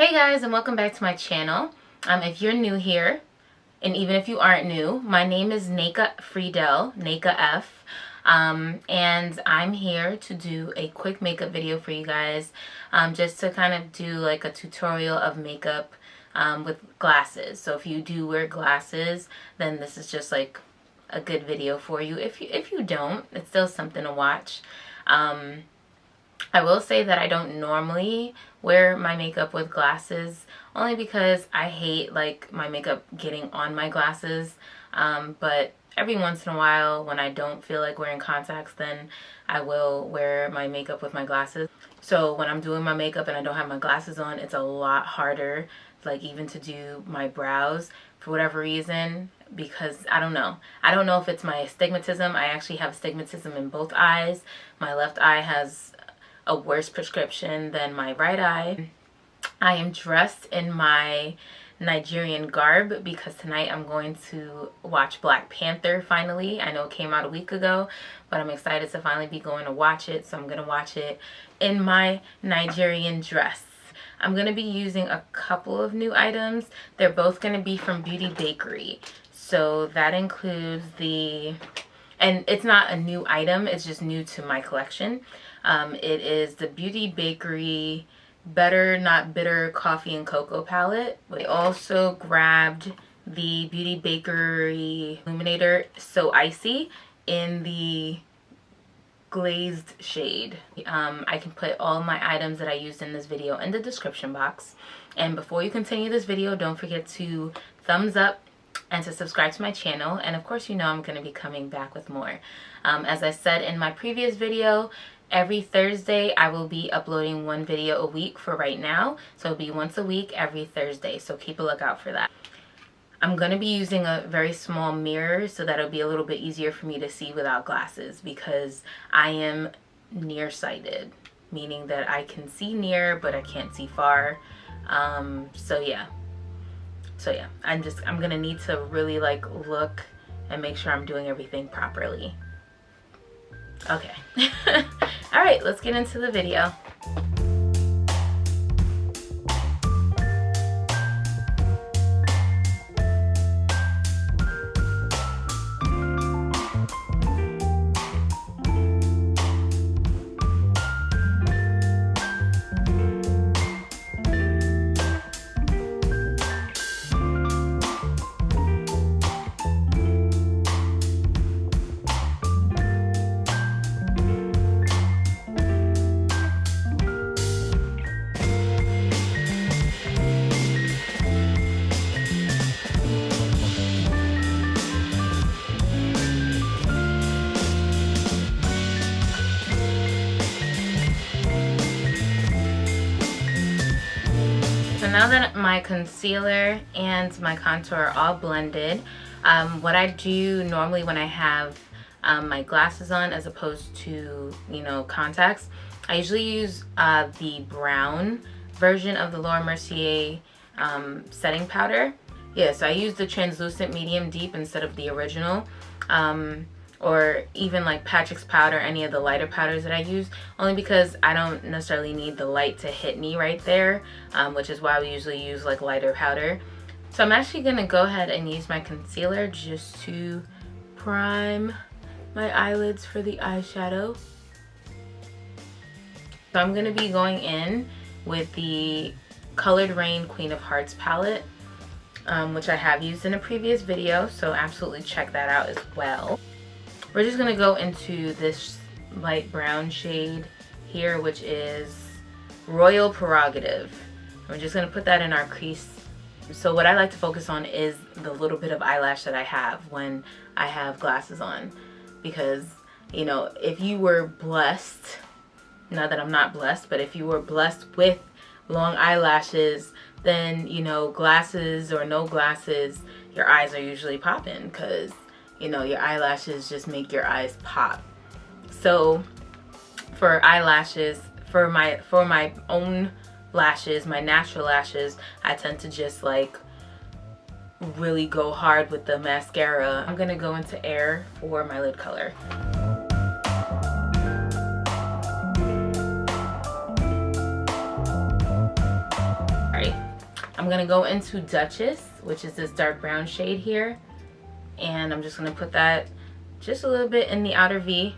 Hey guys, and welcome back to my channel. If you're new here, and even if you aren't new, my name is Neka Friedel, Neka F. And I'm here to do a quick makeup video for you guys, just to kind of do like a tutorial of makeup with glasses. So if you do wear glasses, then this is just like a good video for you. If you don't, it's still something to watch. I will say that I don't normally wear my makeup with glasses, only because I hate like my makeup getting on my glasses, but every once in a while when I don't feel like wearing contacts, then I will wear my makeup with my glasses. So when I'm doing my makeup and I don't have my glasses on, it's a lot harder, like even to do my brows for whatever reason, because I don't know if it's my astigmatism. I actually have astigmatism in both eyes. My left eye has a worse prescription than my right eye. I am dressed in my Nigerian garb because tonight I'm going to watch Black Panther finally. I know it came out a week ago, but I'm excited to finally be going to watch it, so I'm going to watch it in my Nigerian dress. I'm going to be using a couple of new items. They're both going to be from Bakerie. So that includes and it's not a new item, it's just new to my collection. It is the Bakerie Better Not Bitter Coffee and Cocoa palette. I also grabbed the Bakerie Illuminator So Icy in the Glazed shade. I can put all my items that I used in this video in the description box. And before you continue this video, don't forget to thumbs up and to subscribe to my channel. And of course, you know I'm going to be coming back with more. As I said in my previous video, every Thursday I will be uploading one video a week for right now. So it'll be once a week every Thursday. So keep a lookout for that. I'm going to be using a very small mirror so that it'll be a little bit easier for me to see without glasses, because I am nearsighted, meaning that I can see near but I can't see far. So yeah, I'm gonna need to really like look and make sure I'm doing everything properly. Okay. All right, let's get into the video. Now that my concealer and my contour are all blended, what I do normally when I have my glasses on as opposed to, you know, contacts, I usually use the brown version of the Laura Mercier setting powder. Yeah, so I use the translucent medium deep instead of the original. Or even like Patrick's powder, any of the lighter powders that I use, only because I don't necessarily need the light to hit me right there, which is why we usually use like lighter powder. So I'm actually gonna go ahead and use my concealer just to prime my eyelids for the eyeshadow. So I'm gonna be going in with the Colored Raine Queen of Hearts palette, which I have used in a previous video, so absolutely check that out as well. We're just going to go into this light brown shade here, which is Royal Prerogative. We're just going to put that in our crease. So what I like to focus on is the little bit of eyelash that I have when I have glasses on. Because, you know, if you were blessed, not that I'm not blessed, but if you were blessed with long eyelashes, then, you know, glasses or no glasses, your eyes are usually popping, because you know, your eyelashes just make your eyes pop. So for eyelashes, for my own lashes, my natural lashes, I tend to just like really go hard with the mascara. I'm gonna go into Air for my lid color. Alright, I'm gonna go into Duchess, which is this dark brown shade here, and I'm just gonna put that just a little bit in the outer V.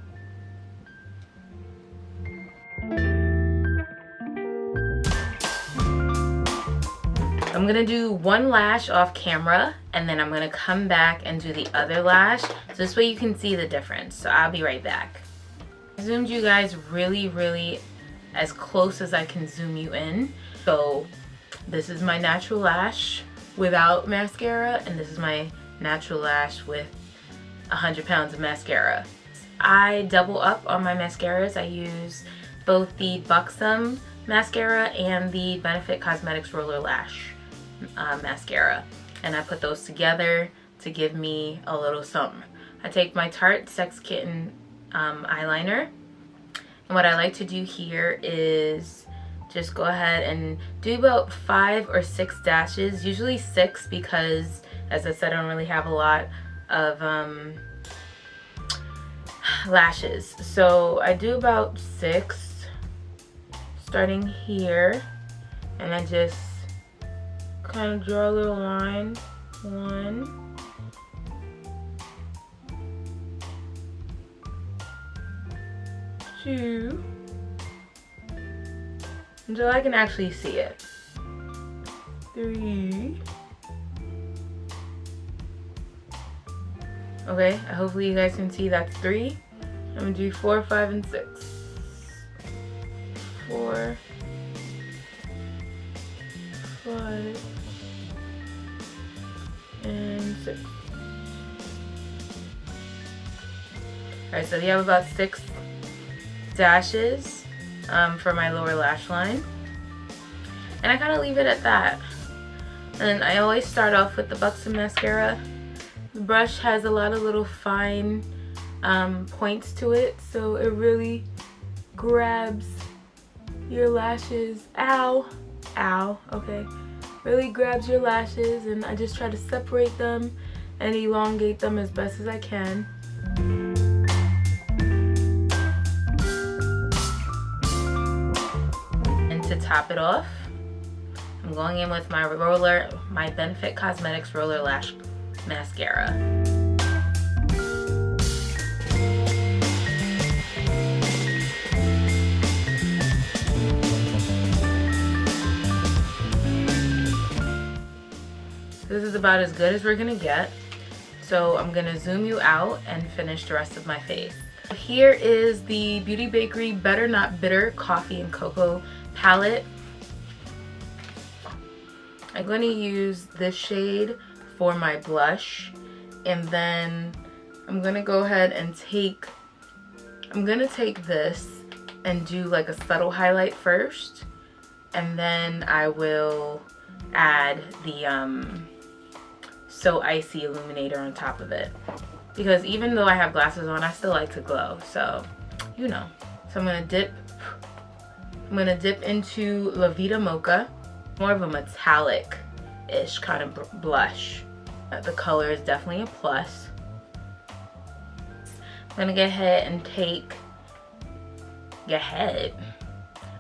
I'm gonna do one lash off camera, and then I'm gonna come back and do the other lash, so this way you can see the difference. So I'll be right back. I zoomed you guys really as close as I can zoom you in. So this is my natural lash without mascara, and this is my natural lash with 100 pounds of mascara. I double up on my mascaras. I use both the Buxom mascara and the Benefit Cosmetics Roller Lash mascara, and I put those together to give me a little something. I take my Tarte Sex Kitten eyeliner, and what I like to do here is just go ahead and do about 5 or 6 dashes, usually 6 because, as I said, I don't really have a lot of lashes. So I do about 6 starting here, and I just kind of draw a little line. 1, 2, until I can actually see it. 3. Okay, hopefully you guys can see that's 3. I'm gonna do 4, 5, and 6. 4, 5, and 6. Alright, so we have about 6 dashes for my lower lash line, and I kind of leave it at that. And I always start off with the Buxom mascara. The brush has a lot of little fine points to it, so it really grabs your lashes. Ow, okay, really grabs your lashes, and I just try to separate them and elongate them as best as I can. And to top it off, I'm going in with my Benefit Cosmetics Roller Lash mascara. This is about as good as we're gonna get. So I'm gonna zoom you out and finish the rest of my face. Here is the Beauty Bakerie Better Not Bitter Coffee and Cocoa palette. I'm going to use this shade for my blush, and then I'm going to go ahead and take this and do like a subtle highlight first, and then I will add the So Icy Illuminator on top of it, because even though I have glasses on, I still like to glow, so you know. So I'm gonna dip into La Vida Mocha, more of a metallic-ish kind of blush. The color is definitely a plus. I'm gonna go ahead and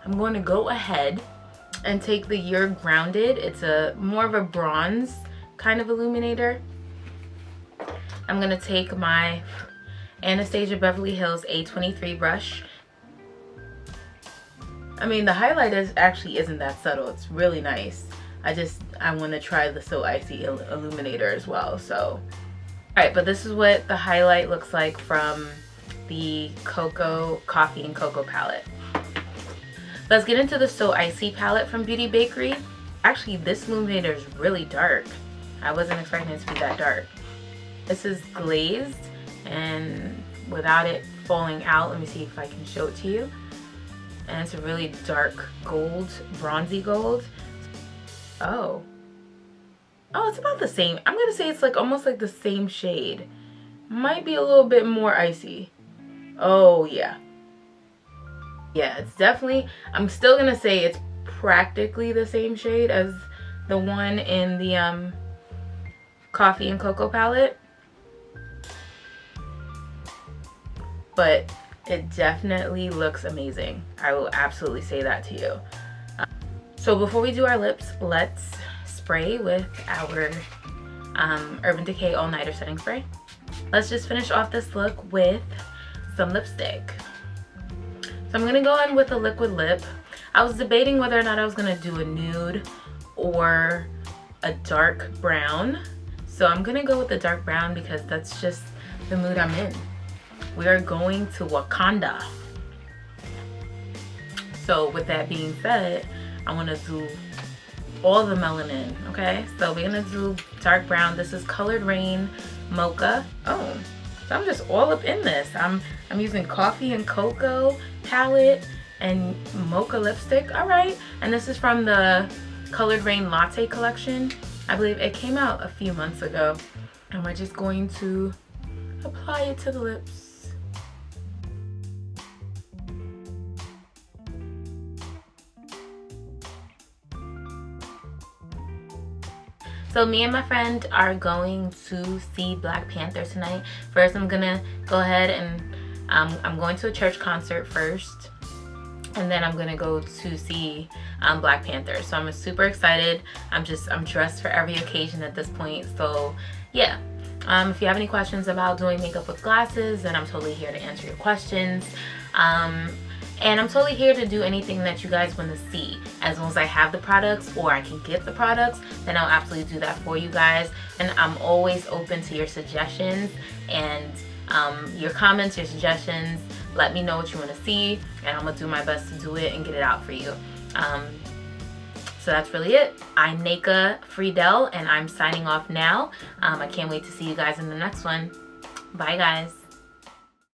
I'm going to go ahead and take the You're Grounded. It's a more of a bronze kind of illuminator. I'm gonna take my Anastasia Beverly Hills A23 brush. I mean, the highlight actually isn't that subtle. It's really nice. I want to try the So Icy Illuminator as well. So, alright, but this is what the highlight looks like from the Coffee and Cocoa palette. Let's get into the So Icy palette from Beauty Bakerie. Actually, this illuminator is really dark. I wasn't expecting it to be that dark. This is Glazed, and without it falling out, let me see if I can show it to you. And it's a really dark gold, bronzy gold. Oh, it's about the same. I'm gonna say it's like almost like the same shade. Might be a little bit more icy. Oh yeah. Yeah, it's definitely, I'm still gonna say it's practically the same shade as the one in the Coffee and Cocoa palette. But it definitely looks amazing. I will absolutely say that to you. So before we do our lips, let's spray with our Urban Decay All Nighter Setting Spray. Let's just finish off this look with some lipstick. So I'm gonna go in with a liquid lip. I was debating whether or not I was gonna do a nude or a dark brown. So I'm gonna go with the dark brown because that's just the mood I'm in. We are going to Wakanda. So with that being said, I wanna do all the melanin, okay? So we're gonna do dark brown. This is Colored Raine Mocha. Oh, so I'm just all up in this. I'm using coffee and cocoa palette and mocha lipstick. All right, and this is from the Colored Raine Latte collection. I believe it came out a few months ago, and we're just going to apply it to the lips. So me and my friend are going to see Black Panther tonight. First, I'm gonna go ahead and I'm going to a church concert first, and then I'm gonna go to see Black Panther. So I'm super excited. I'm dressed for every occasion at this point. So yeah, if you have any questions about doing makeup with glasses, then I'm totally here to answer your questions. And I'm totally here to do anything that you guys want to see. As long as I have the products or I can get the products, then I'll absolutely do that for you guys. And I'm always open to your suggestions and your comments, your suggestions. Let me know what you want to see, and I'm going to do my best to do it and get it out for you. So that's really it. I'm Neka Friedel, and I'm signing off now. I can't wait to see you guys in the next one. Bye, guys.